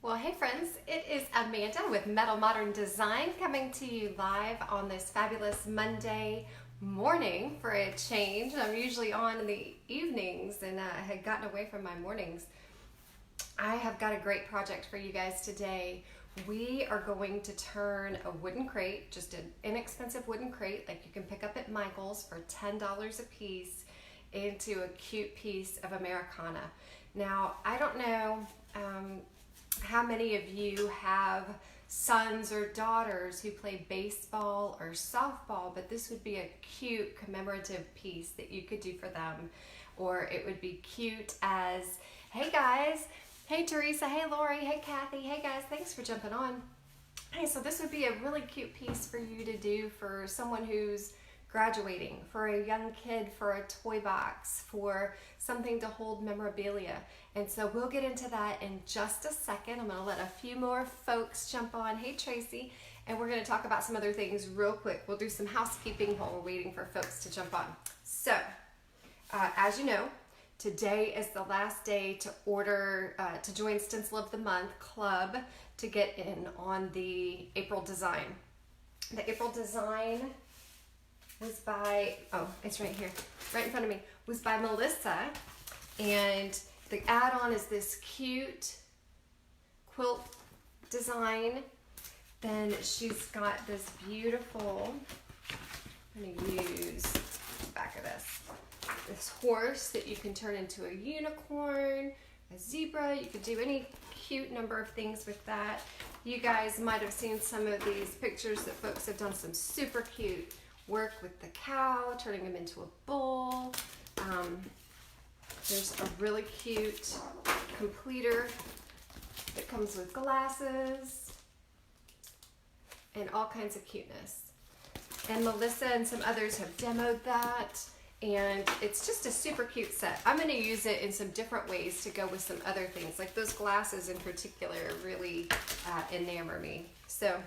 Well, hey friends, it is Amanda with Mettle Modern Design coming to you live on this fabulous Monday morning for a change. I'm usually on in the evenings and I had gotten away from my mornings. I have got a great project for you guys today. We are going to turn a wooden crate, just an inexpensive wooden crate like you can pick up at Michael's for $10 a piece, into a cute piece of Americana. Now, I don't know how many of you have sons or daughters who play baseball or softball, but this would be a cute commemorative piece that you could do for them. Or it would be cute as, hey guys, hey Teresa, hey Lori, hey Kathy, hey guys, thanks for jumping on. Hey, so this would be a really cute piece for you to do for someone who's graduating, for a young kid, for a toy box, for something to hold memorabilia. And so we'll get into that in just a second. I'm going to let a few more folks jump on. Hey Tracy, and we're going to talk about some other things real quick. We'll do some housekeeping while we're waiting for folks to jump on. So, as you know, today is the last day to order, to join Stencil of the Month Club to get in on the April design. The April design was by, oh, it's right here, right in front of me, was by Melissa, and the add-on is this cute quilt design. Then she's got this beautiful, I'm going to use the back of this horse that you can turn into a unicorn, a zebra. You could do any cute number of things with that. You guys might have seen some of these pictures that folks have done some super cute work with the cow, turning them into a bull. There's a really cute completer that comes with glasses and all kinds of cuteness. And Melissa and some others have demoed that, and it's just a super cute set. I'm going to use it in some different ways to go with some other things, like those glasses in particular really enamor me. So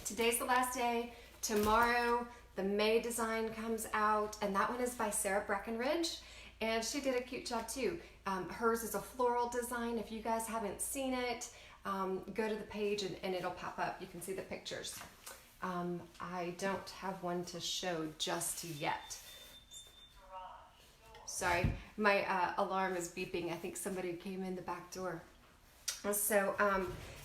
today's the last day. Tomorrow the May design comes out, and that one is by Sarah Breckenridge, and she did a cute job too. Hers is a floral design. If you guys haven't seen it, go to the page and it'll pop up. You can see the pictures. I don't have one to show just yet. Sorry, my alarm is beeping. I think somebody came in the back door. So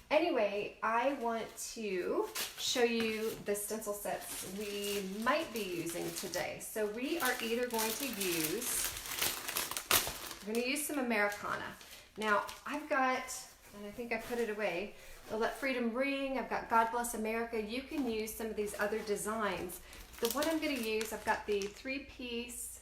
anyway, I want to show you the stencil sets we might be using today. So we are either going to use, we're going to use some Americana. Now I've got, and I think I put it away, the Let Freedom Ring. I've got God Bless America. You can use some of these other designs. The one I'm going to use, I've got the 3-piece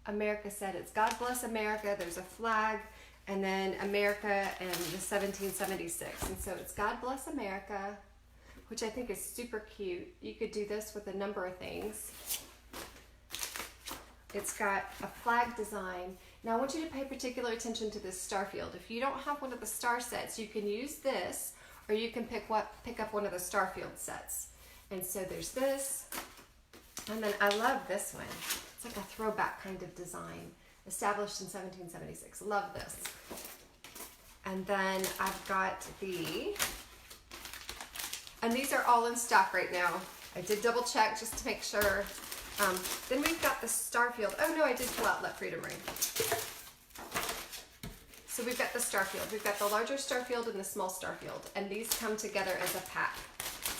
America set. It's God Bless America. There's a flag, and then America and the 1776. And so it's God Bless America, which I think is super cute. You could do this with a number of things. It's got a flag design. Now I want you to pay particular attention to this star field. If you don't have one of the star sets, you can use this, or you can pick up one of the star field sets. And so there's this, and then I love this one. It's like a throwback kind of design, established in 1776. Love this. And then I've got and these are all in stock right now. I did double check just to make sure. Then we've got the Starfield. Oh no, I did pull out Let Freedom Ring. So we've got the Starfield. We've got the larger Starfield and the small Starfield, and these come together as a pack.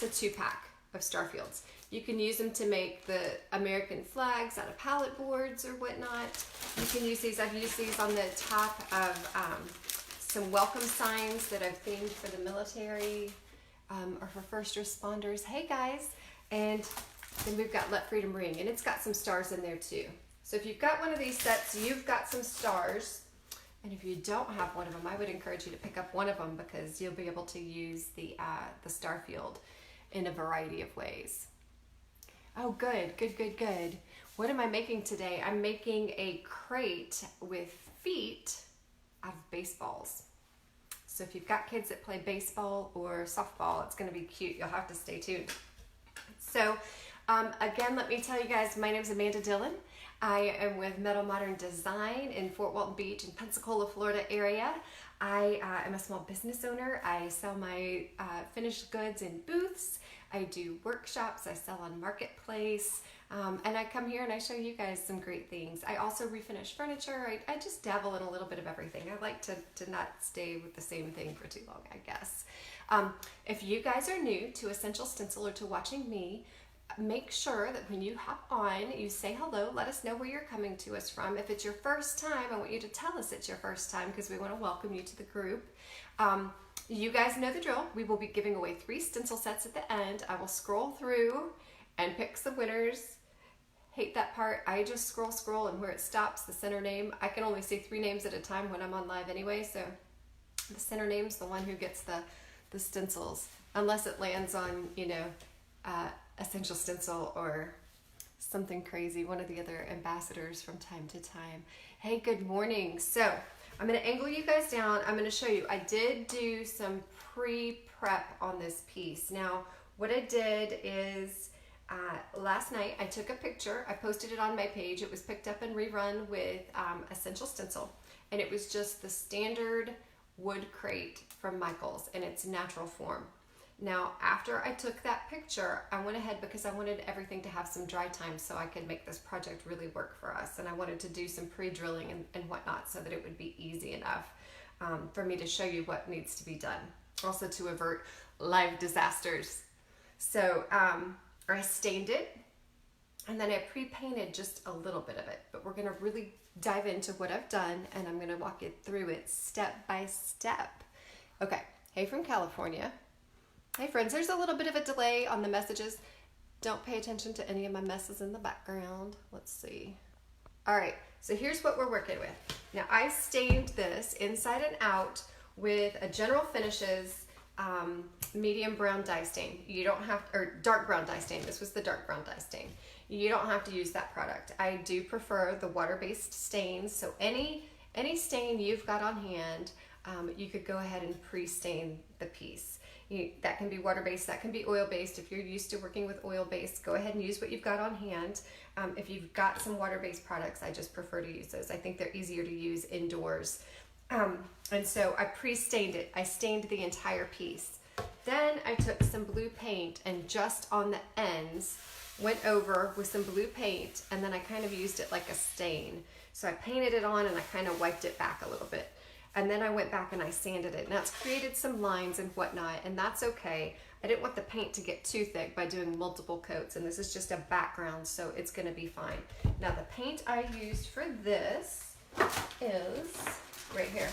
It's a 2-pack of Starfields. You can use them to make the American flags out of pallet boards or whatnot. You can use these. I've used these on the top of some welcome signs that I've themed for the military or for first responders. Hey guys. And then we've got Let Freedom Ring, and it's got some stars in there too. So if you've got one of these sets, you've got some stars. And if you don't have one of them, I would encourage you to pick up one of them, because you'll be able to use the star field in a variety of ways. Oh, good, good, good, good. What am I making today? I'm making a crate with feet out of baseballs. So if you've got kids that play baseball or softball, it's going to be cute. You'll have to stay tuned. So Again, let me tell you guys, my name is Amanda Dillon. I am with Mettle Modern Design in Fort Walton Beach in Pensacola, Florida area. I am a small business owner. I sell my finished goods in booths. I do workshops. I sell on Marketplace. And I come here and I show you guys some great things. I also refinish furniture. I just dabble in a little bit of everything. I like to not stay with the same thing for too long, I guess. If you guys are new to Essential Stencil or to watching me, make sure that when you hop on, you say hello, let us know where you're coming to us from. If it's your first time, I want you to tell us it's your first time because we want to welcome you to the group. You guys know the drill. We will be giving away 3 stencil sets at the end. I will scroll through and pick some winners. Hate that part. I just scroll, and where it stops, the center name, I can only see 3 names at a time when I'm on live anyway, so the center name's the one who gets the stencils, unless it lands on, you know, Essential Stencil or something crazy, one of the other ambassadors from time to time. Hey, good morning. So I'm going to angle you guys down. I'm going to show you. I did do some pre-prep on this piece. Now, what I did is last night I took a picture. I posted it on my page. It was picked up and rerun with Essential Stencil, and it was just the standard wood crate from Michael's in its natural form. Now, after I took that picture, I went ahead because I wanted everything to have some dry time so I could make this project really work for us. And I wanted to do some pre-drilling and whatnot so that it would be easy enough for me to show you what needs to be done. Also to avert live disasters. So I stained it and then I pre-painted just a little bit of it. But we're going to really dive into what I've done and I'm going to walk you through it step by step. Okay, hey from California. Hey friends, there's a little bit of a delay on the messages. Don't pay attention to any of my messes in the background. Let's see. All right, so here's what we're working with. Now I stained this inside and out with a General Finishes medium brown dye stain. You don't have, or dark brown dye stain. This was the dark brown dye stain. You don't have to use that product. I do prefer the water-based stains. So any stain you've got on hand, you could go ahead and pre-stain the piece. That can be water-based, that can be oil-based. If you're used to working with oil-based, go ahead and use what you've got on hand. If you've got some water-based products, I just prefer to use those. I think they're easier to use indoors. And so I pre-stained it. I stained the entire piece. Then I took some blue paint and just on the ends went over with some blue paint, and then I kind of used it like a stain. So I painted it on and I kind of wiped it back a little bit. And then I went back and I sanded it. Now it's created some lines and whatnot, and that's okay. I didn't want the paint to get too thick by doing multiple coats, and this is just a background, so it's gonna be fine. Now the paint I used for this is right here.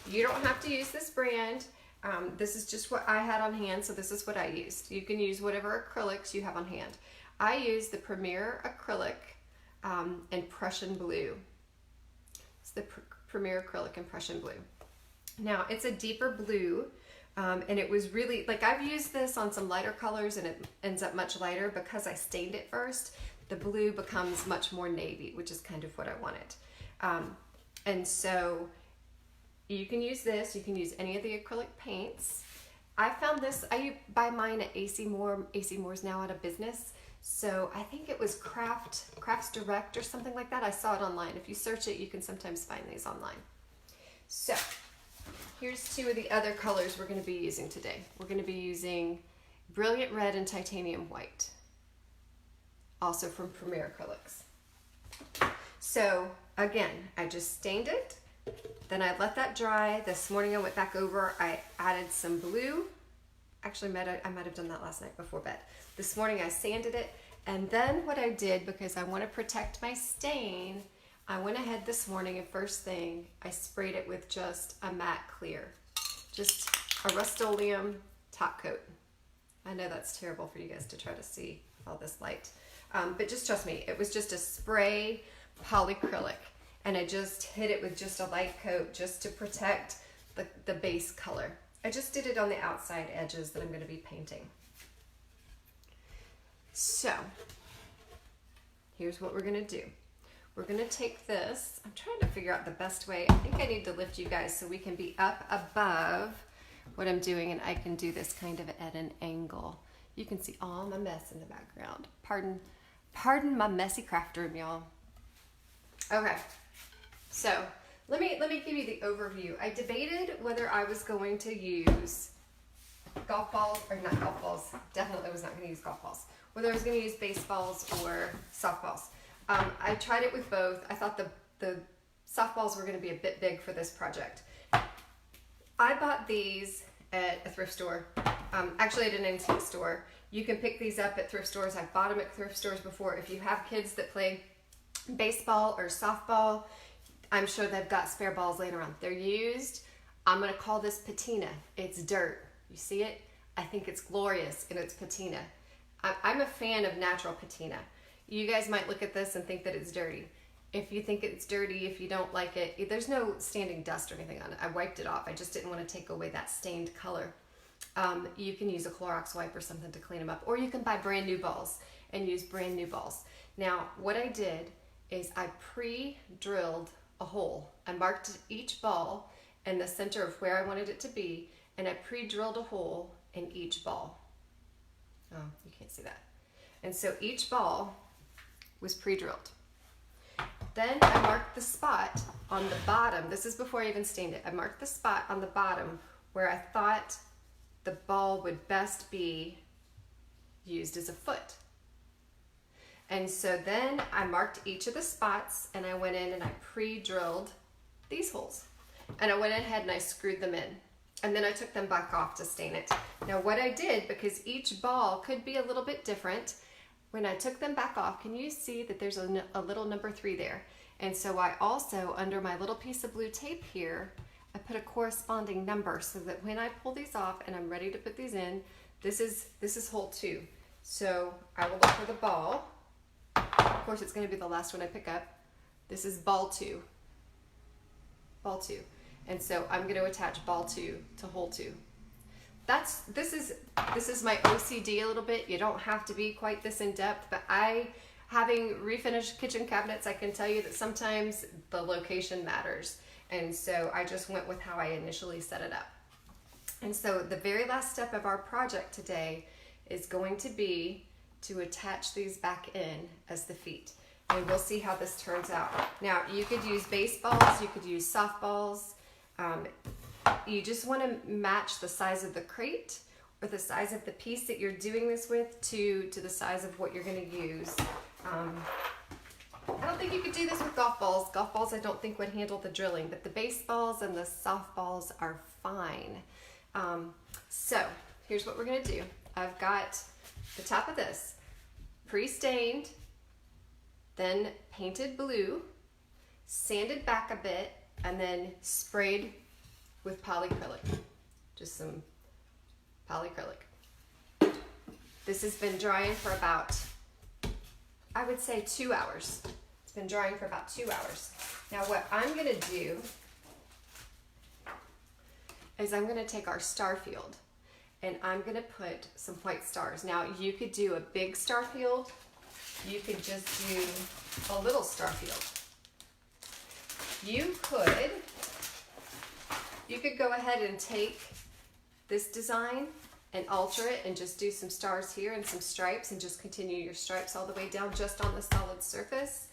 You don't have to use this brand. This is just what I had on hand, so this is what I used. You can use whatever acrylics you have on hand. I used the Premier Acrylic in Prussian Blue. It's the Premier Acrylic in Prussian Blue. Now it's a deeper blue, and it was really, like, I've used this on some lighter colors and it ends up much lighter because I stained it first. The blue becomes much more navy, which is kind of what I wanted. And so you can use this, you can use any of the acrylic paints. I found this, I buy mine at AC Moore. AC Moore's now out of business. So I think it was Crafts Direct or something like that. I saw it online. If you search it, you can sometimes find these online. So here's 2 of the other colors we're going to be using today. We're going to be using Brilliant Red and Titanium White, also from Premier Acrylics. So again, I just stained it. Then I let that dry. This morning I went back over, I added some blue. Actually, I might have done that last night before bed. This morning I sanded it, and then what I did, because I want to protect my stain, I went ahead this morning and first thing, I sprayed it with just a matte clear. Just a Rust-Oleum top coat. I know that's terrible for you guys to try to see all this light, but just trust me, it was just a spray polyacrylic. And I just hit it with just a light coat just to protect the base color. I just did it on the outside edges that I'm going to be painting. So here's what we're going to do. We're going to take this. I'm trying to figure out the best way. I think I need to lift you guys so we can be up above what I'm doing, and I can do this kind of at an angle. You can see all my mess in the background. Pardon my messy craft room, y'all. Okay, so let me give you the overview. I debated whether I was going to use golf balls, or not golf balls, definitely was not going to use golf balls, whether I was going to use baseballs or softballs. I tried it with both. I thought the softballs were going to be a bit big for this project. I bought these at a thrift store, actually at an antique store. You can pick these up at thrift stores. I've bought them at thrift stores before. If you have kids that play baseball or softball, I'm sure they've got spare balls laying around. They're used. I'm going to call this patina. It's dirt. You see it? I think it's glorious in its patina. I'm a fan of natural patina. You guys might look at this and think that it's dirty. If you think it's dirty, if you don't like it, there's no standing dust or anything on it. I wiped it off. I just didn't want to take away that stained color. You can use a Clorox wipe or something to clean them up, or you can buy brand new balls and use brand new balls. Now, what I did is I pre-drilled a hole. I marked each ball in the center of where I wanted it to be, and I pre-drilled a hole in each ball. Oh, you can't see that. And so each ball was pre-drilled. Then I marked the spot on the bottom. This is before I even stained it. I marked the spot on the bottom where I thought the ball would best be used as a foot. And so then I marked each of the spots, and I went in and I pre-drilled these holes. And I went ahead and I screwed them in. And then I took them back off to stain it. Now what I did, because each ball could be a little bit different, when I took them back off, can you see that there's a little number 3 there? And so I also, under my little piece of blue tape here, I put a corresponding number so that when I pull these off and I'm ready to put these in, this is hole 2. So I will look for the ball. Of course, it's going to be the last one I pick up. This is ball 2. Ball 2. And so I'm going to attach ball 2 to hole 2. This is my OCD a little bit. You don't have to be quite this in depth, but having refinished kitchen cabinets, I can tell you that sometimes the location matters. And so I just went with how I initially set it up. And so the very last step of our project today is going to be to attach these back in as the feet. And we'll see how this turns out. Now, you could use baseballs, you could use softballs. You just want to match the size of the crate or the size of the piece that you're doing this with to the size of what you're going to use. I don't think you could do this with golf balls. Golf balls I don't think would handle the drilling, but the baseballs and the softballs are fine. So here's what we're going to do. I've got the top of this pre-stained, then painted blue, sanded back a bit, and then sprayed with polyacrylic. Just some polyacrylic. This has been drying for about, I would say, 2 hours. It's been drying for about 2 hours. Now what I'm gonna do is I'm gonna take our star field and I'm gonna put some white stars. Now you could do a big star field. You could just do a little star field. You could go ahead and take this design and alter it and just do some stars here and some stripes and just continue your stripes all the way down just on the solid surface.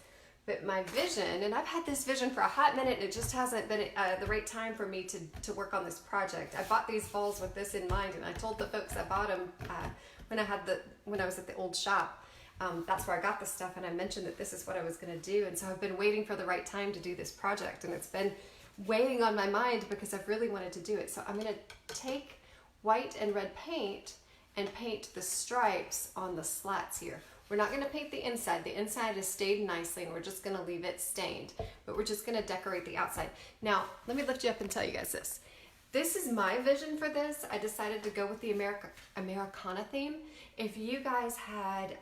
But my vision, and I've had this vision for a hot minute, and it just hasn't been the right time for me to work on this project. I bought these balls with this in mind, and I told the folks I bought them when I was at the old shop. That's where I got the stuff, and I mentioned that this is what I was going to do. And so I've been waiting for the right time to do this project, and it's been weighing on my mind because I've really wanted to do it. So I'm going to take white and red paint and paint the stripes on the slats here. We're not going to paint the inside. The inside is stayed nicely, and we're just going to leave it stained, but we're just going to decorate the outside. Now, let me lift you up and tell you guys this. This is my vision for this. I decided to go with the Americana theme. If you guys had,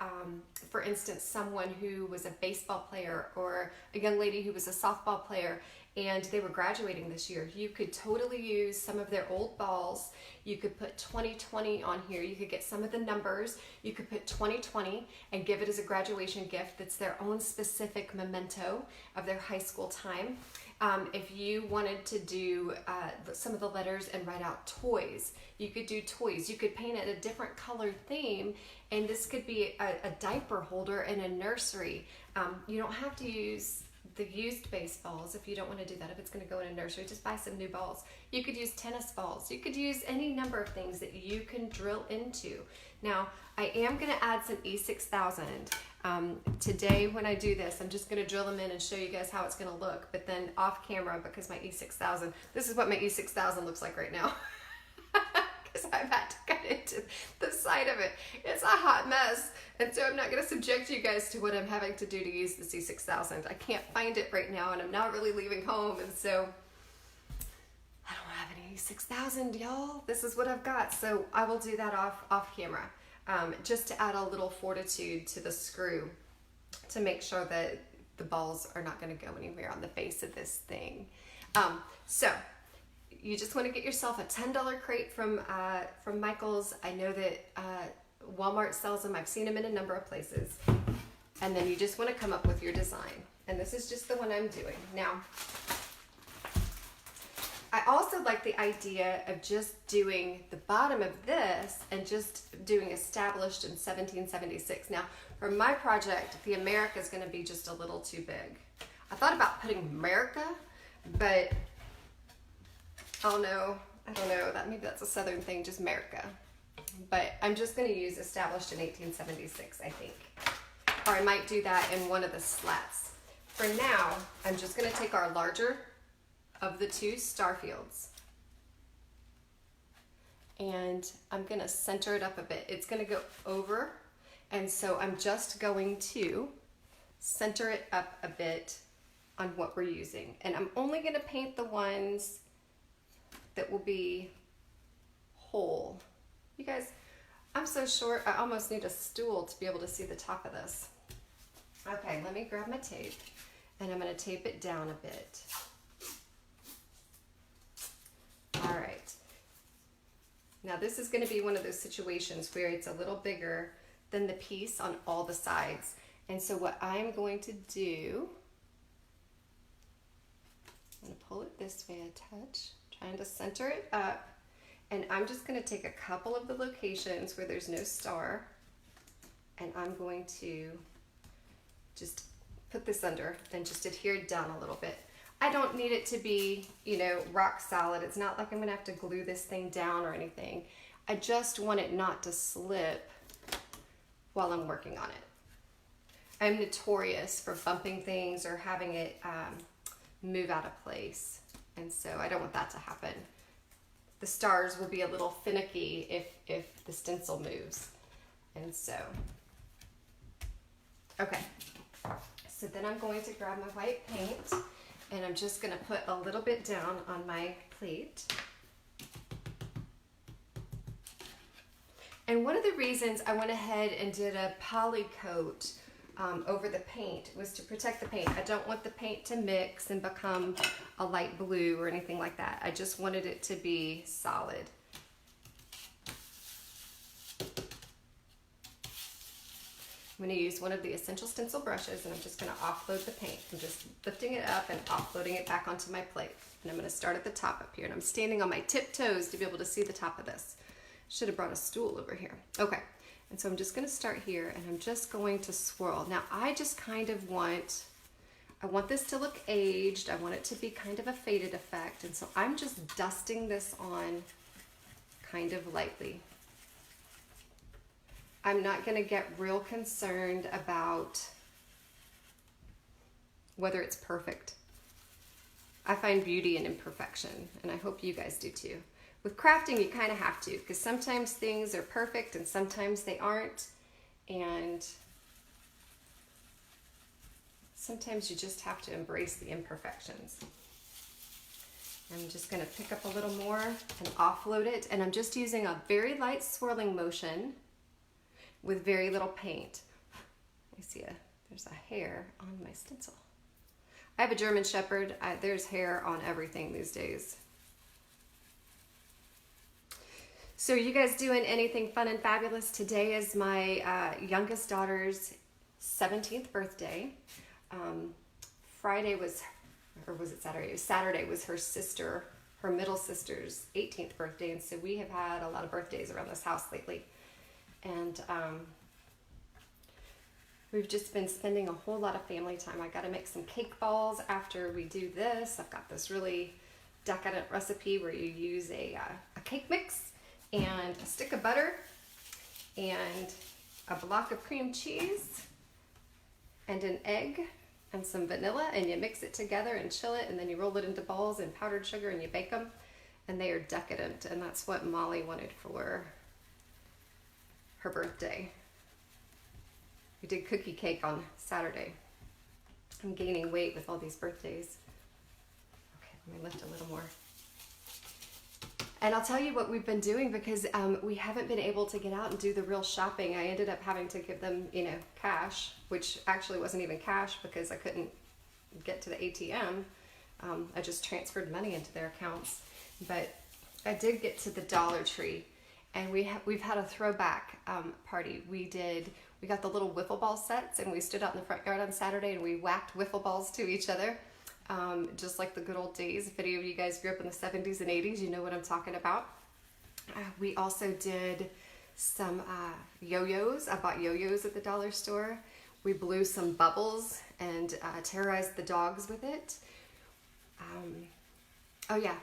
for instance, someone who was a baseball player or a young lady who was a softball player and they were graduating this year, you could totally use some of their old balls. You could put 2020 on here. You could get some of the numbers. You could put 2020 and give it as a graduation gift that's their own specific memento of their high school time. If you wanted to do some of the letters and write out toys, you could do toys. You could paint it a different color theme, and this could be a diaper holder in a nursery. You don't have to use the used baseballs if you don't want to do that. If it's going to go in a nursery, just buy some new balls. You could use tennis balls. You could use any number of things that you can drill into. Now, I am going to add some E6000. Today when I do this, I'm just going to drill them in and show you guys how it's going to look, but then off camera, because my E6000, this is what my E6000 looks like right now. Because I've had to cut into the side of it. It's a hot mess, and so I'm not going to subject you guys to what I'm having to do to use the C6000. I can't find it right now, and I'm not really leaving home, and so I don't have any E6000, y'all. This is what I've got, so I will do that off camera, just to add a little fortitude to the screw to make sure that the balls are not going to go anywhere on the face of this thing. So you just want to get yourself a $10 crate from Michael's. I know that Walmart sells them. I've seen them in a number of places. And then you just want to come up with your design. And this is just the one I'm doing. Now, I also like the idea of just doing the bottom of this and just doing established in 1776. Now, for my project, the America is going to be just a little too big. I thought about putting America, but oh no, I don't know, maybe that's a Southern thing, just America. But I'm just going to use established in 1876, I think. Or I might do that in one of the slats. For now, I'm just going to take our larger of the two star fields, and I'm going to center it up a bit. It's going to go over, and so I'm just going to center it up a bit on what we're using. And I'm only going to paint the ones that will be whole. You guys, I'm so short, I almost need a stool to be able to see the top of this. Okay, let me grab my tape, and I'm going to tape it down a bit. All right. Now this is going to be one of those situations where it's a little bigger than the piece on all the sides. And so what I'm going to do, I'm going to pull it this way a touch, trying to center it up. And I'm just going to take a couple of the locations where there's no star, and I'm going to just put this under and just adhere it down a little bit. I don't need it to be, you know, rock solid. It's not like I'm gonna have to glue this thing down or anything. I just want it not to slip while I'm working on it. I'm notorious for bumping things or having it move out of place. And so I don't want that to happen. The stars will be a little finicky if the stencil moves. And so, okay. So then I'm going to grab my white paint, and I'm just going to put a little bit down on my plate. And one of the reasons I went ahead and did a poly coat over the paint was to protect the paint. I don't want the paint to mix and become a light blue or anything like that. I just wanted it to be solid. I'm going to use one of the Essential Stencil brushes, and I'm just going to offload the paint. I'm just lifting it up and offloading it back onto my plate. And I'm going to start at the top up here, and I'm standing on my tiptoes to be able to see the top of this. Should have brought a stool over here. Okay, and so I'm just going to start here, and I'm just going to swirl. Now I just kind of want this to look aged. I want it to be kind of a faded effect, and so I'm just dusting this on kind of lightly. I'm not going to get real concerned about whether it's perfect. I find beauty in imperfection, and I hope you guys do too. With crafting, you kind of have to, because sometimes things are perfect and sometimes they aren't, and sometimes you just have to embrace the imperfections. I'm just going to pick up a little more and offload it, and I'm just using a very light swirling motion with very little paint. I see there's a hair on my stencil. I have a German Shepherd. There's hair on everything these days. So are you guys doing anything fun and fabulous? Today is my youngest daughter's 17th birthday. Friday was or was it Saturday? It was Saturday was her middle sister's 18th birthday, and so we have had a lot of birthdays around this house lately. And we've just been spending a whole lot of family time. I got to make some cake balls after we do this. I've got this really decadent recipe where you use a cake mix and a stick of butter and a block of cream cheese and an egg and some vanilla, and you mix it together and chill it, and then you roll it into balls and powdered sugar and you bake them, and they are decadent. And that's what Molly wanted for her birthday. We did cookie cake on Saturday. I'm gaining weight with all these birthdays. Okay, let me lift a little more. And I'll tell you what we've been doing, because we haven't been able to get out and do the real shopping. I ended up having to give them, cash, which actually wasn't even cash because I couldn't get to the ATM. I just transferred money into their accounts. But I did get to the Dollar Tree, and we've had a throwback party. We got the little wiffle ball sets, and we stood out in the front yard on Saturday and we whacked wiffle balls to each other. Just like the good old days. If any of you guys grew up in the 70s and 80s, you know what I'm talking about. We also did some yo-yos. I bought yo-yos at the dollar store. We blew some bubbles and terrorized the dogs with it. Oh yeah,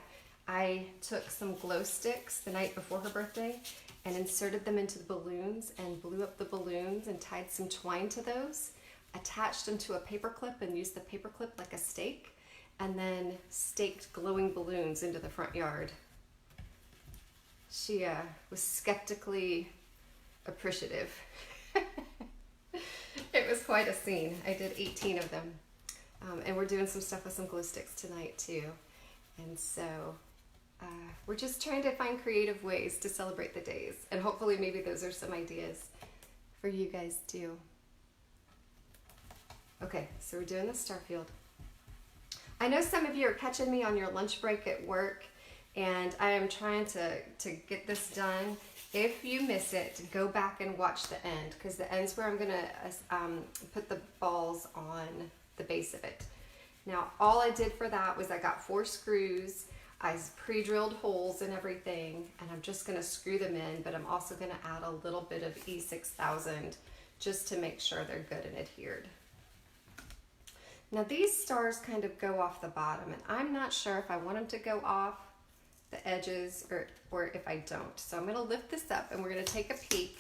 I took some glow sticks the night before her birthday and inserted them into the balloons and blew up the balloons and tied some twine to those, attached them to a paper clip and used the paper clip like a stake, and then staked glowing balloons into the front yard. She was skeptically appreciative. It was quite a scene. I did 18 of them. And we're doing some stuff with some glue sticks tonight too. And so we're just trying to find creative ways to celebrate the days. And hopefully maybe those are some ideas for you guys too. Okay, so we're doing the Starfield. I know some of you are catching me on your lunch break at work, and I am trying to get this done. If you miss it, go back and watch the end, because the end's where I'm going to put the balls on the base of it. Now, all I did for that was I got 4 screws. I pre-drilled holes and everything, and I'm just going to screw them in, but I'm also going to add a little bit of E6000 just to make sure they're good and adhered. Now these stars kind of go off the bottom, and I'm not sure if I want them to go off the edges or if I don't. So I'm going to lift this up and we're going to take a peek,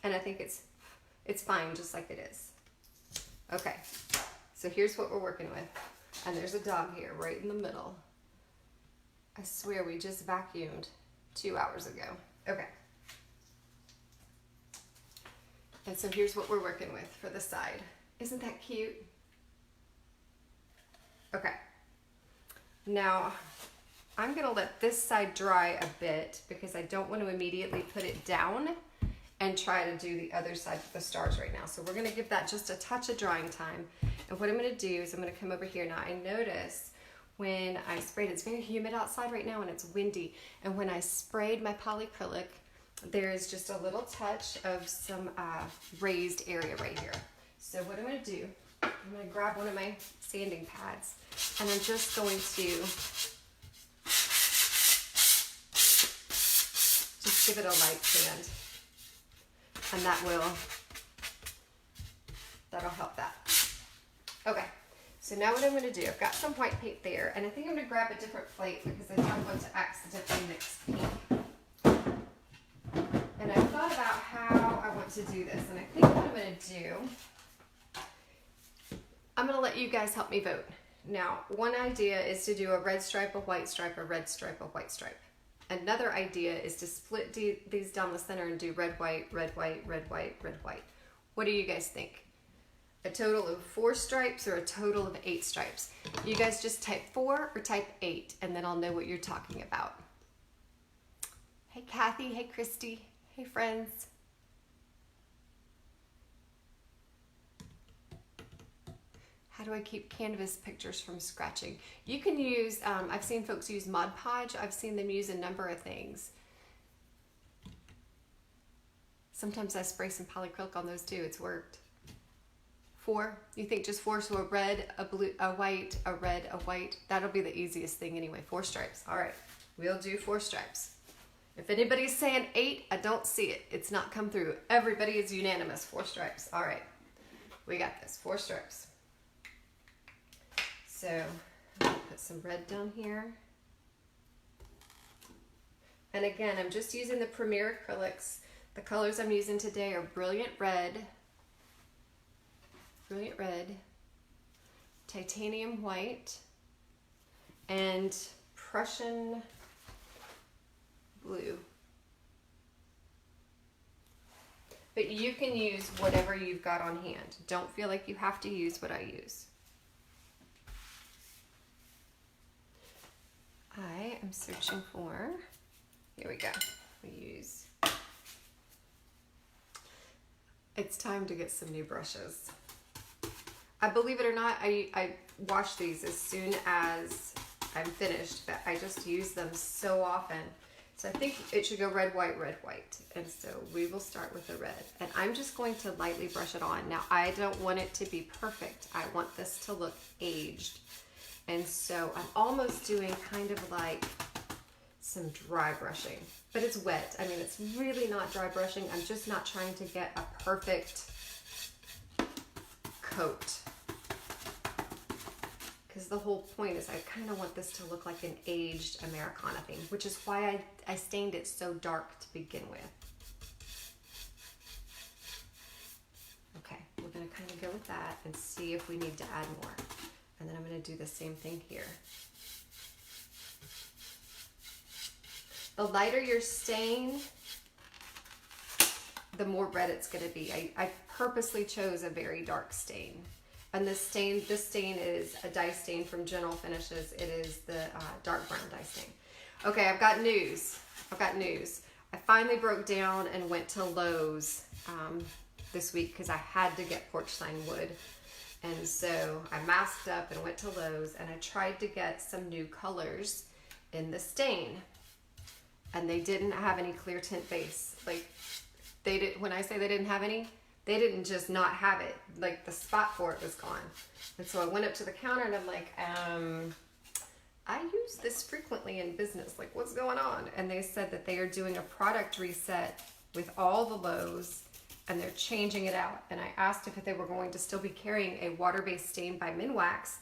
and I think it's fine just like it is. Okay, so here's what we're working with, and there's a dog here right in the middle. I swear we just vacuumed 2 hours ago. Okay. And so here's what we're working with for the side. Isn't that cute? Okay. Now, I'm going to let this side dry a bit because I don't want to immediately put it down and try to do the other side with the stars right now. So we're going to give that just a touch of drying time. And what I'm going to do is I'm going to come over here. Now, I notice when I sprayed, it's very humid outside right now and it's windy. And when I sprayed my polyacrylic, there's just a little touch of some raised area right here. So what I'm going to do, I'm going to grab one of my sanding pads, and I'm just going to just give it a light sand, and that'll help that. Okay, so now what I'm going to do, I've got some white paint there, and I think I'm going to grab a different plate because I don't want to accidentally mix pink. And I've thought about how I want to do this, and I think what I'm going to do, I'm going to let you guys help me vote. Now, one idea is to do a red stripe, a white stripe, a red stripe, a white stripe. Another idea is to split these down the center and do red, white, red, white, red, white, red, white. What do you guys think? A total of 4 stripes or a total of 8 stripes? You guys just type 4 or type 8, and then I'll know what you're talking about. Hey, Kathy. Hey, Christy. Hey, friends. How do I keep canvas pictures from scratching? You can use, I've seen folks use Mod Podge. I've seen them use a number of things. Sometimes I spray some polyacrylic on those too. It's worked. 4? You think just 4? So a red, a blue, a white, a red, a white. That'll be the easiest thing anyway. 4 stripes. All right, we'll do 4 stripes. If anybody's saying 8, I don't see it. It's not come through. Everybody is unanimous. 4 stripes. All right, we got this. 4 stripes. So I'm gonna put some red down here. And again, I'm just using the Premier acrylics. The colors I'm using today are Brilliant Red, Titanium White, and Prussian Blue. But you can use whatever you've got on hand. Don't feel like you have to use what I use. I am searching for, here we go. We use, it's time to get some new brushes. I believe it or not, I wash these as soon as I'm finished, but I just use them so often. So I think it should go red, white, red, white. And so we will start with the red. And I'm just going to lightly brush it on. Now I don't want it to be perfect. I want this to look aged. And so I'm almost doing kind of like some dry brushing, but it's wet. I mean, it's really not dry brushing. I'm just not trying to get a perfect coat. Because the whole point is I kind of want this to look like an aged Americana thing, which is why I stained it so dark to begin with. Okay, we're gonna kind of go with that and see if we need to add more. And then I'm going to do the same thing here. The lighter your stain, the more red it's going to be. I purposely chose a very dark stain. And this stain is a dye stain from General Finishes. It is the dark brown dye stain. Okay, I've got news. I finally broke down and went to Lowe's this week because I had to get porch sign wood. And so I masked up and went to Lowe's and I tried to get some new colors in the stain. And they didn't have any clear tint base. Like they did, when I say they didn't have any, they didn't just not have it. Like the spot for it was gone. And so I went up to the counter and I'm like, I use this frequently in business. Like what's going on? And they said that they are doing a product reset with all the Lowe's and they're changing it out. And I asked if they were going to still be carrying a water-based stain by Minwax,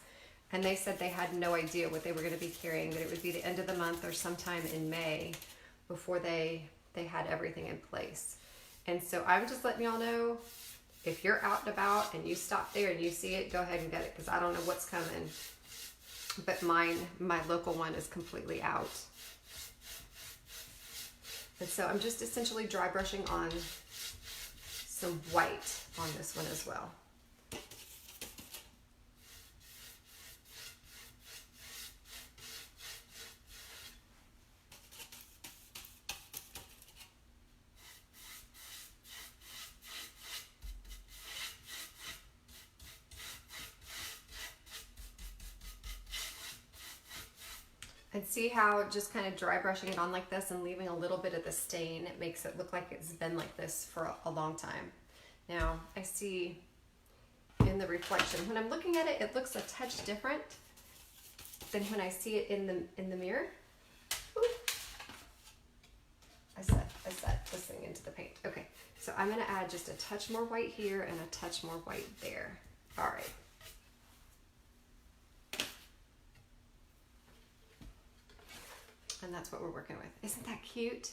and they said they had no idea what they were going to be carrying, that it would be the end of the month or sometime in May before they had everything in place. And so I'm just letting y'all know, if you're out and about and you stop there and you see it, go ahead and get it, because I don't know what's coming. But my local one is completely out. And so I'm just essentially dry brushing on some white on this one as well. And see how just kind of dry brushing it on like this and leaving a little bit of the stain, it makes it look like it's been like this for a long time. Now I see in the reflection, when I'm looking at it, it looks a touch different than when I see it in the mirror. Ooh. I set this thing into the paint. Okay, so I'm gonna add just a touch more white here and a touch more white there. All right. And that's what we're working with. Isn't that cute?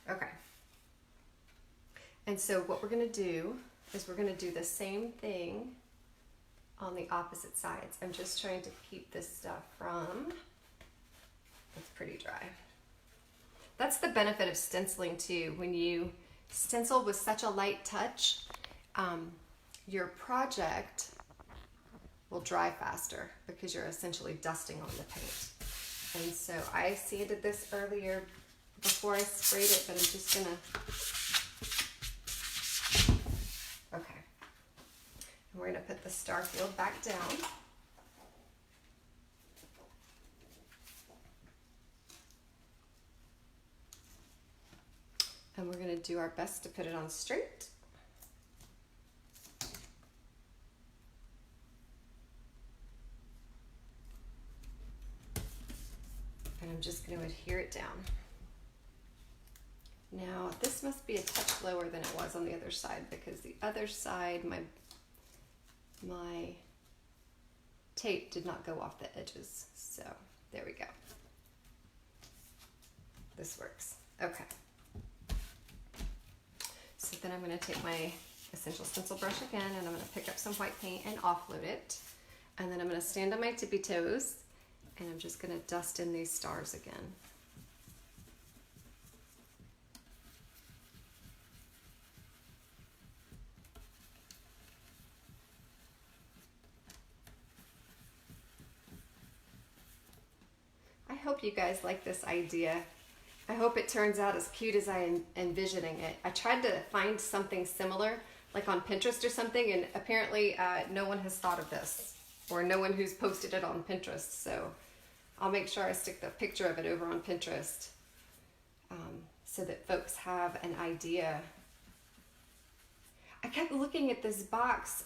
Okay. And so what we're gonna do is we're gonna do the same thing on the opposite sides. I'm just trying to keep this stuff from, it's pretty dry. That's the benefit of stenciling too. When you stencil with such a light touch, your project will dry faster because you're essentially dusting on the paint. And so I sanded this earlier before I sprayed it, but I'm just gonna, okay. And we're gonna put the star field back down. And we're gonna do our best to put it on straight. I'm just going to adhere it down. Now this must be a touch lower than it was on the other side, because the other side, my tape did not go off the edges. So there we go. This works. Okay. So then I'm going to take my essential stencil brush again, and I'm going to pick up some white paint and offload it. And then I'm going to stand on my tippy toes, and I'm just going to dust in these stars again. I hope you guys like this idea. I hope it turns out as cute as I'm envisioning it. I tried to find something similar, like on Pinterest or something, and apparently no one has thought of this, or no one who's posted it on Pinterest. So I'll make sure I stick the picture of it over on Pinterest so that folks have an idea. I kept looking at this box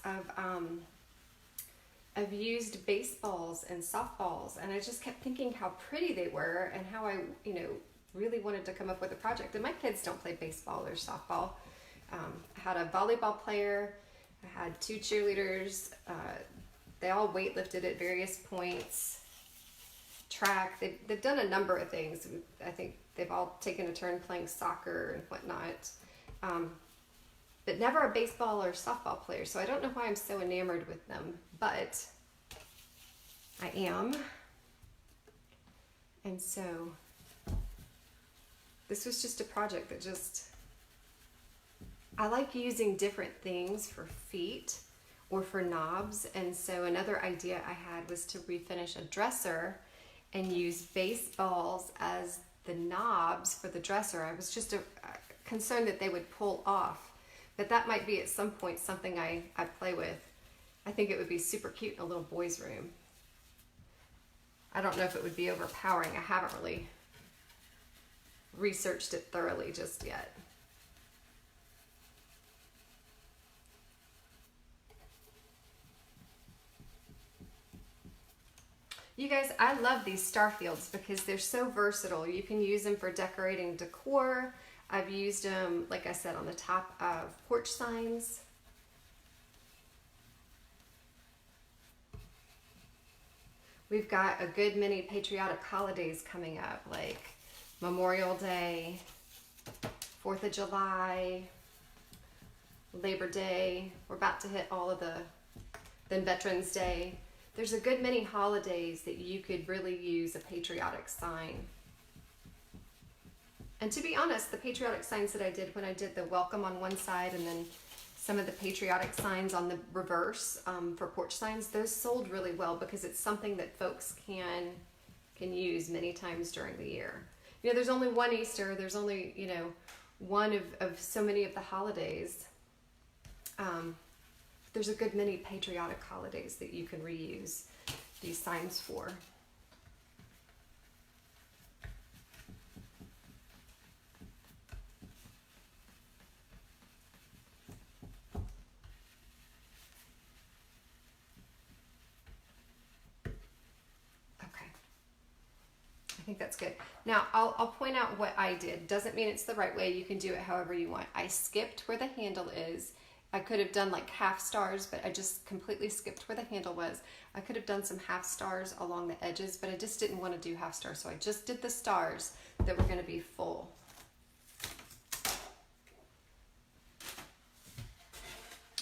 of used baseballs and softballs, and I just kept thinking how pretty they were and how I, really wanted to come up with a project. And my kids don't play baseball or softball. I had a volleyball player, I had 2 cheerleaders, they all weightlifted at various points, track, they've done a number of things. I think they've all taken a turn playing soccer and whatnot, but never a baseball or softball player, so I don't know why I'm so enamored with them, but I am. And so this was just a project that I like using different things for feet or for knobs. And so another idea I had was to refinish a dresser and use baseballs as the knobs for the dresser. I was just concerned that they would pull off, but that might be at some point something I play with. I think it would be super cute in a little boy's room. I don't know if it would be overpowering. I haven't really researched it thoroughly just yet. You guys, I love these star fields because they're so versatile. You can use them for decorating decor. I've used them, like I said, on the top of porch signs. We've got a good many patriotic holidays coming up, like Memorial Day, 4th of July, Labor Day. We're about to hit all of then Veterans Day. There's a good many holidays that you could really use a patriotic sign. And to be honest, the patriotic signs that I did when I did the welcome on one side and then some of the patriotic signs on the reverse for porch signs, those sold really well because it's something that folks can use many times during the year. There's only one Easter, there's only, one of so many of the holidays. There's a good many patriotic holidays that you can reuse these signs for. I think that's good. Now I'll point out what I did. Doesn't mean it's the right way. You can do it however you want. I skipped where the handle is. I could have done like half stars, but I just completely skipped where the handle was. I could have done some half stars along the edges, but I just didn't want to do half stars. So I just did the stars that were going to be full.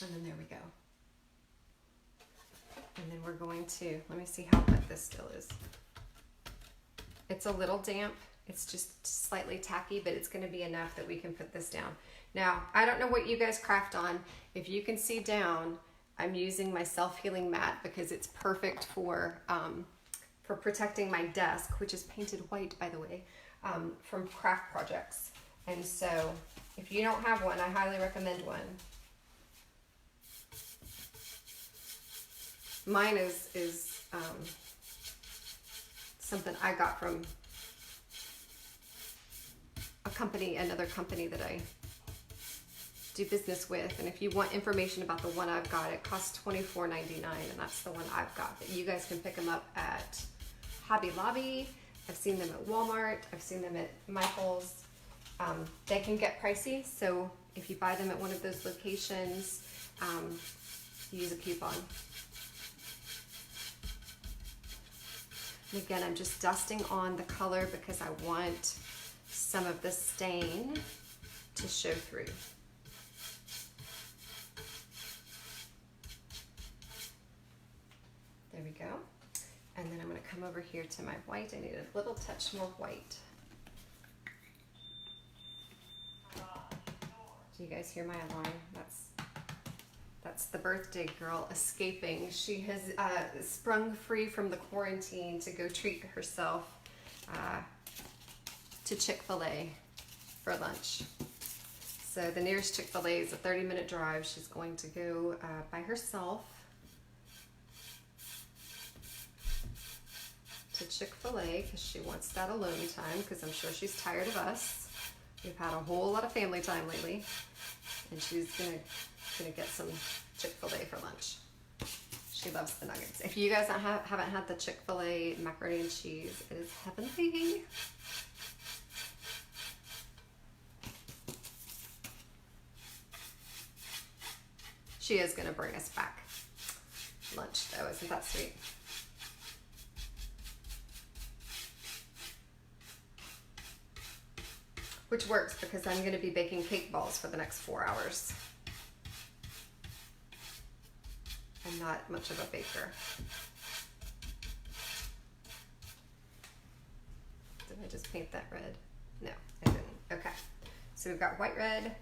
And then there we go. And then we're going to, let me see how wet this still is. It's a little damp. It's just slightly tacky, but it's going to be enough that we can put this down. Now, I don't know what you guys craft on. If you can see down, I'm using my self-healing mat because it's perfect for protecting my desk, which is painted white, by the way, from craft projects. And so if you don't have one, I highly recommend one. Mine is something I got from another company that I do business with. And if you want information about the one I've got, it costs $24.99, and that's the one I've got. But you guys can pick them up at Hobby Lobby. I've seen them at Walmart. I've seen them at Michael's. They can get pricey, so if you buy them at one of those locations, use a coupon. And again, I'm just dusting on the color because I want some of the stain to show through. There we go. And then I'm going to come over here to my white. I need a little touch more white. Do you guys hear my alarm? That's the birthday girl escaping. She has sprung free from the quarantine to go treat herself to Chick-fil-A for lunch. So the nearest Chick-fil-A is a 30-minute drive. She's going to go by herself to Chick-fil-A because she wants that alone time, because I'm sure she's tired of us. We've had a whole lot of family time lately, and she's gonna get some Chick-fil-A for lunch. She loves the nuggets. If you guys haven't had the Chick-fil-A macaroni and cheese, it is heavenly. She is gonna bring us back lunch though, isn't that sweet? Which works because I'm going to be baking cake balls for the next 4 hours. I'm not much of a baker. Did I just paint that red? No, I didn't. Okay, so we've got white, red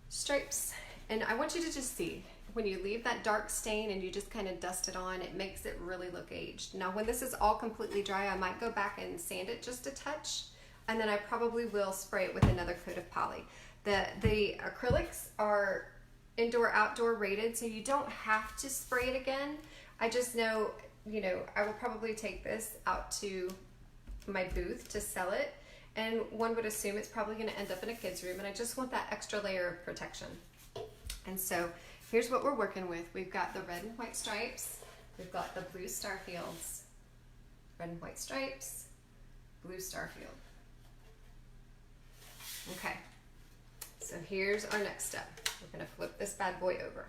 stripes, and I want you to just see, when you leave that dark stain and you just kind of dust it on, it makes it really look aged. Now when this is all completely dry, I might go back and sand it just a touch, and then I probably will spray it with another coat of poly. The acrylics are indoor-outdoor rated, so you don't have to spray it again. I just know, you know, I will probably take this out to my booth to sell it, and one would assume it's probably gonna end up in a kid's room, and I just want that extra layer of protection. And so here's what we're working with. We've got the red and white stripes. We've got the blue star fields. Red and white stripes, blue star field. Okay, so here's our next step. We're gonna flip this bad boy over.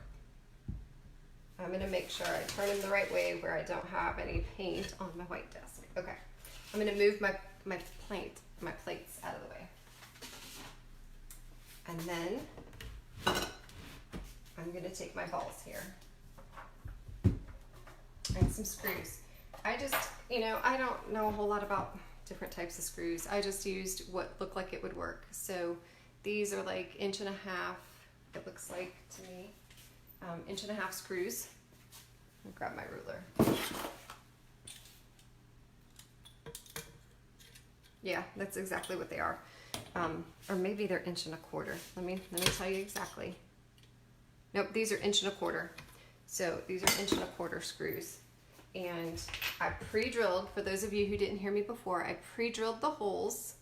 I'm gonna make sure I turn him the right way where I don't have any paint on my white desk. Okay, I'm gonna move my plates out of the way. And then I'm gonna take my balls here and some screws. I just, you know, I don't know a whole lot about different types of screws. I just used what looked like it would work. So these are like 1.5 inches, it looks like to me, 1.5 inches screws. I'll grab my ruler. Yeah, that's exactly what they are. Or maybe they're 1.25 inches. Let me tell you exactly. Nope, these are 1.25 inches. So these are 1.25 inch screws. And I pre-drilled, for those of you who didn't hear me before, I pre-drilled the holes,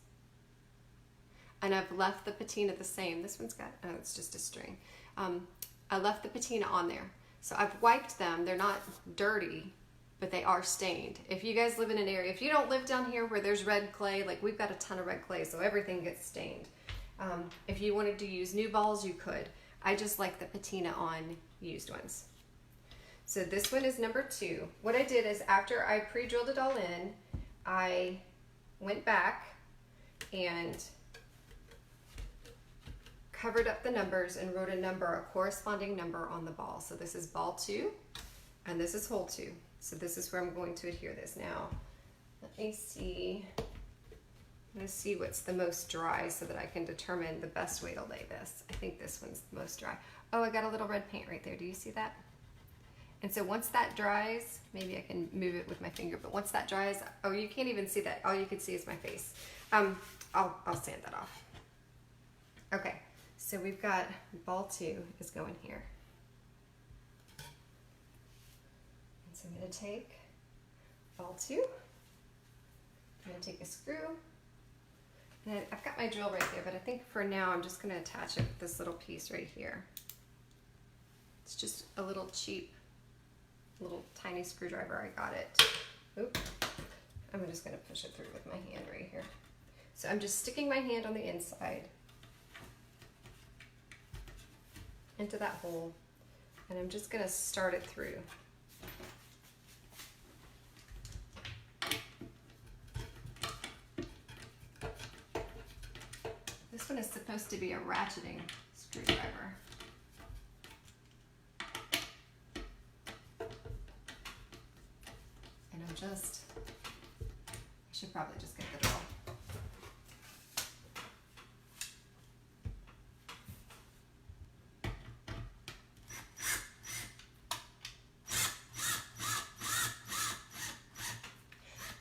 and I've left the patina the same. This one's got, oh, it's just a string. I left the patina on there. So I've wiped them. They're not dirty, but they are stained. If you guys live in an area, if you don't live down here where there's red clay, like we've got a ton of red clay, so everything gets stained. If you wanted to use new balls, you could. I just like the patina on used ones. So this one is number 2. What I did is, after I pre-drilled it all in, I went back and covered up the numbers and wrote a corresponding number on the ball. So this is ball 2, and this is hole 2. So this is where I'm going to adhere this. Now, let me see. I'm gonna see what's the most dry so that I can determine the best way to lay this. I think this one's the most dry. Oh, I got a little red paint right there. Do you see that? And so once that dries, maybe I can move it with my finger, but once that dries, oh, you can't even see that. All you can see is my face. I'll sand that off. Okay, so we've got ball 2 is going here. And so I'm gonna take ball 2, I'm gonna take a screw, and I've got my drill right there, but I think for now I'm just gonna attach it with this little piece right here. It's just a little cheap, little tiny screwdriver. I got it. Oop. I'm just gonna push it through with my hand right here. So I'm just sticking my hand on the inside into that hole, and I'm just gonna start it through. This one is supposed to be a ratcheting screwdriver. And I should probably just get the drill.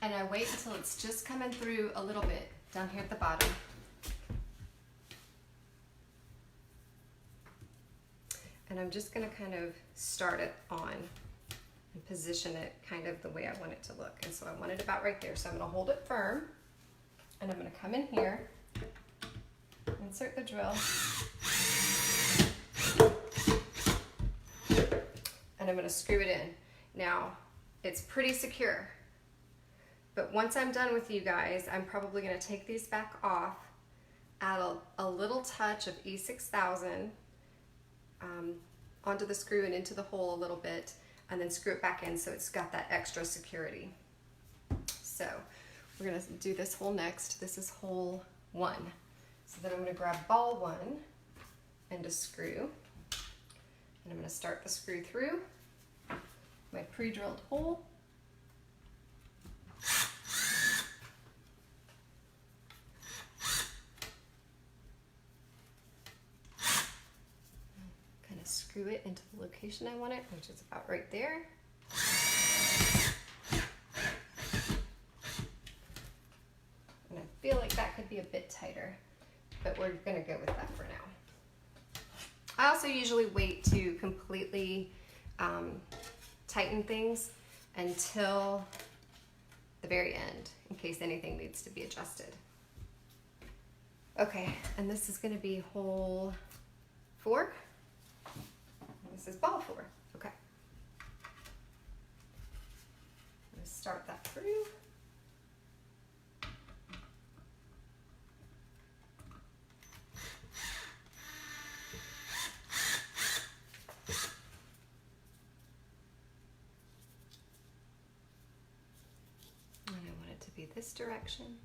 And I wait until it's just coming through a little bit down here at the bottom. And I'm just gonna kind of start it on and position it kind of the way I want it to look. And so I want it about right there. So I'm gonna hold it firm, and I'm gonna come in here, insert the drill, and I'm gonna screw it in. Now, it's pretty secure, but once I'm done with you guys, I'm probably gonna take these back off, add a little touch of E6000 onto the screw and into the hole a little bit, and then screw it back in so it's got that extra security. So we're gonna do this hole next. This is hole 1. So then I'm gonna grab ball 1 and a screw, and I'm gonna start the screw through my pre-drilled hole. Screw it into the location I want it, which is about right there. And I feel like that could be a bit tighter, but we're gonna go with that for now. I also usually wait to completely tighten things until the very end, in case anything needs to be adjusted. Okay, and this is gonna be hole 4. This is ball 4. Okay. I'm going to start that through. And I want it to be this direction.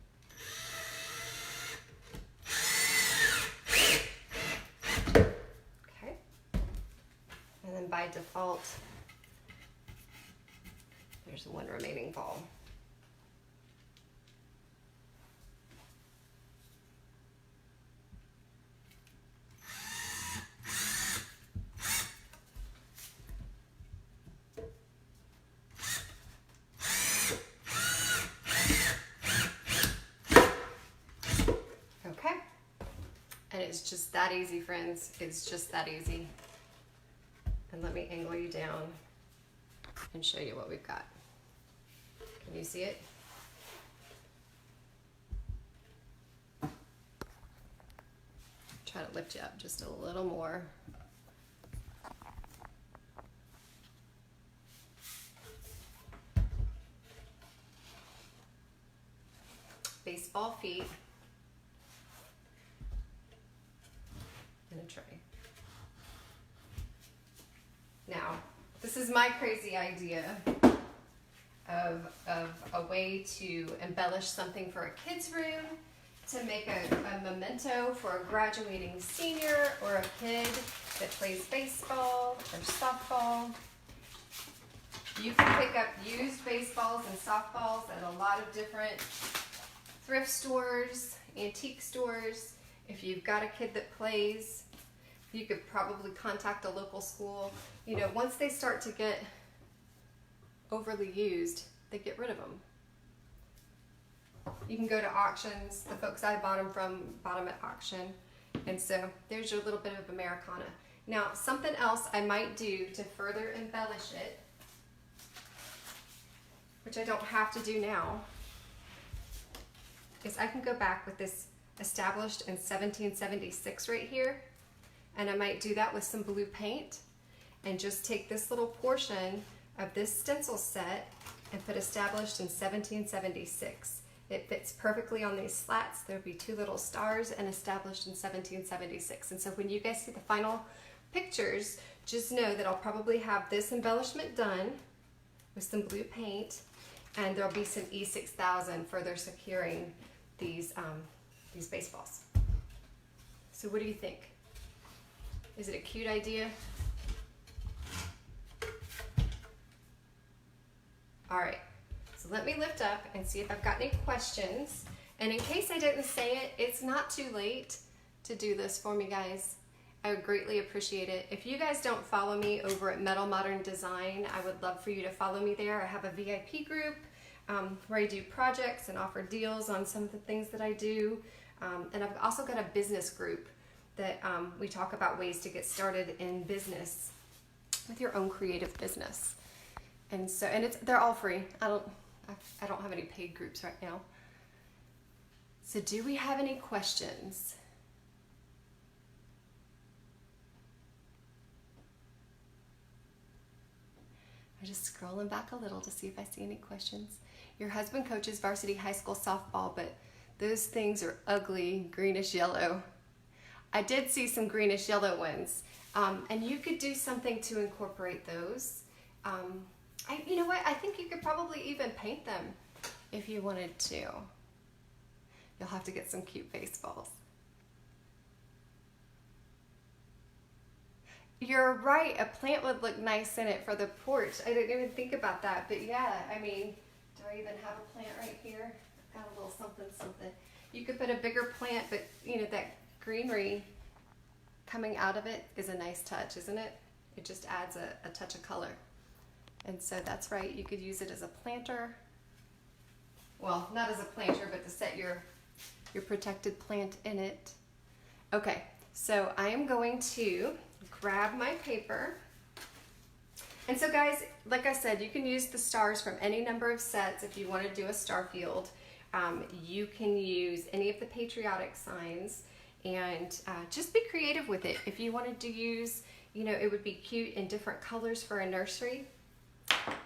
And then by default, there's one remaining ball. Okay, and it's just that easy, friends. It's just that easy. And let me angle you down and show you what we've got. Can you see it? Try to lift you up just a little more. Baseball feet and a tray. Now, this is my crazy idea of a way to embellish something for a kid's room, to make a memento for a graduating senior or a kid that plays baseball or softball. You can pick up used baseballs and softballs at a lot of different thrift stores, antique stores. If you've got a kid that plays, you could probably contact a local school. You know, once they start to get overly used, they get rid of them. You can go to auctions. The folks I bought them from bought them at auction. And so there's your little bit of Americana. Now, something else I might do to further embellish it, which I don't have to do now, is I can go back with this established in 1776 right here, and I might do that with some blue paint and just take this little portion of this stencil set and put established in 1776. It fits perfectly on these slats. There'll be 2 little stars and established in 1776. And so when you guys see the final pictures, just know that I'll probably have this embellishment done with some blue paint, and there'll be some E6000 further securing these baseballs. So what do you think? Is it a cute idea? All right, so let me lift up and see if I've got any questions. And in case I didn't say it, it's not too late to do this for me, guys. I would greatly appreciate it. If you guys don't follow me over at Mettle Modern Design, I would love for you to follow me there. I have a VIP group where I do projects and offer deals on some of the things that I do. And I've also got a business group that we talk about ways to get started in business with your own creative business. And so, they're all free. I don't have any paid groups right now. So do we have any questions? I'm just scrolling back a little to see if I see any questions. Your husband coaches varsity high school softball, but those things are ugly, greenish yellow. I did see some greenish yellow ones. And you could do something to incorporate those. You know what? I think you could probably even paint them if you wanted to. You'll have to get some cute baseballs. You're right, a plant would look nice in it for the porch. I didn't even think about that, but yeah, I mean, do I even have a plant right here? I've got a little something, something. You could put a bigger plant, but you know, that greenery coming out of it is a nice touch, isn't it? It just adds a touch of color. And so that's right, you could use it as a planter. Well, not as a planter, but to set your protected plant in it. Okay, so I am going to grab my paper. And so guys, like I said, you can use the stars from any number of sets if you want to do a star field. You can use any of the patriotic signs and just be creative with it. If you wanted to use, you know, it would be cute in different colors for a nursery.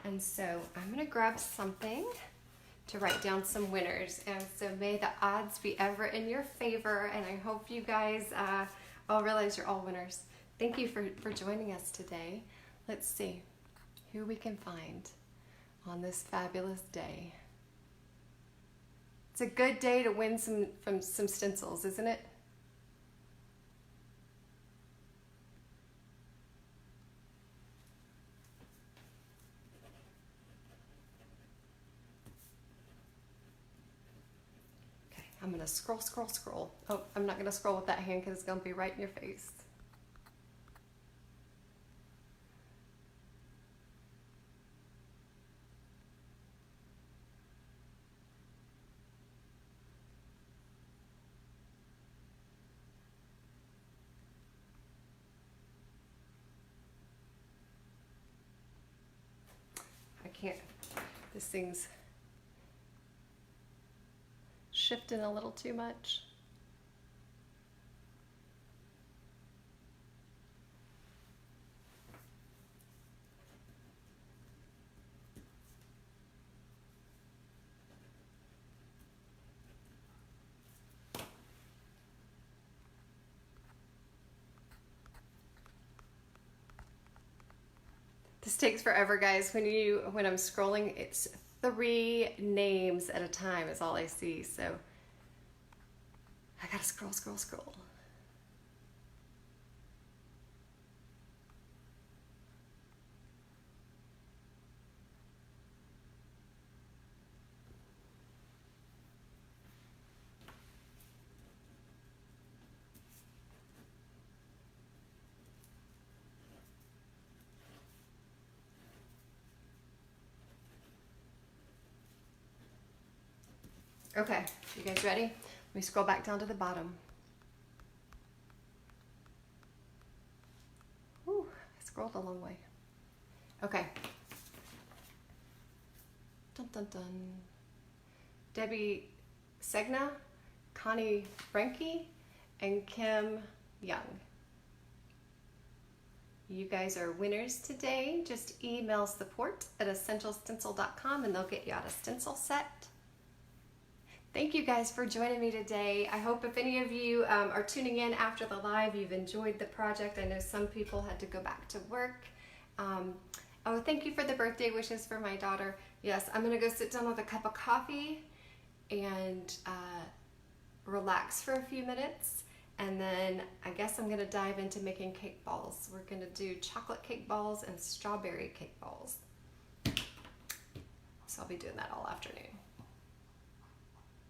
And so I'm going to grab something to write down some winners. And so may the odds be ever in your favor. And I hope you guys all realize you're all winners. Thank you for joining us today. Let's see who we can find on this fabulous day. It's a good day to win some stencils, isn't it? Okay, I'm gonna scroll. Oh, I'm not gonna scroll with that hand because it's gonna be right in your face. This thing's shifting a little too much. This takes forever, guys. When I'm scrolling, it's 3 names at a time is all I see. So I gotta scroll. Okay, you guys ready? Let me scroll back down to the bottom. Ooh, I scrolled a long way. Okay. Dun dun dun. Debbie Segna, Connie Franke, and Kim Young. You guys are winners today. Just email support@essentialstencil.com and they'll get you out a stencil set. Thank you guys for joining me today. I hope if any of you are tuning in after the live, you've enjoyed the project. I know some people had to go back to work. Oh, thank you for the birthday wishes for my daughter. Yes, I'm gonna go sit down with a cup of coffee and relax for a few minutes. And then I guess I'm gonna dive into making cake balls. We're gonna do chocolate cake balls and strawberry cake balls. So I'll be doing that all afternoon.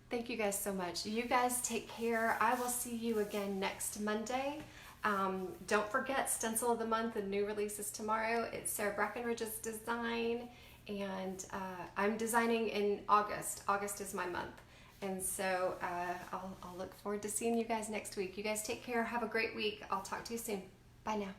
Thank you guys so much. You guys take care. I will see you again next Monday. Don't forget, Stencil of the Month and new releases tomorrow. It's Sarah Brackenridge's design, and I'm designing in August. August is my month. And so I'll look forward to seeing you guys next week. You guys take care. Have a great week. I'll talk to you soon. Bye now.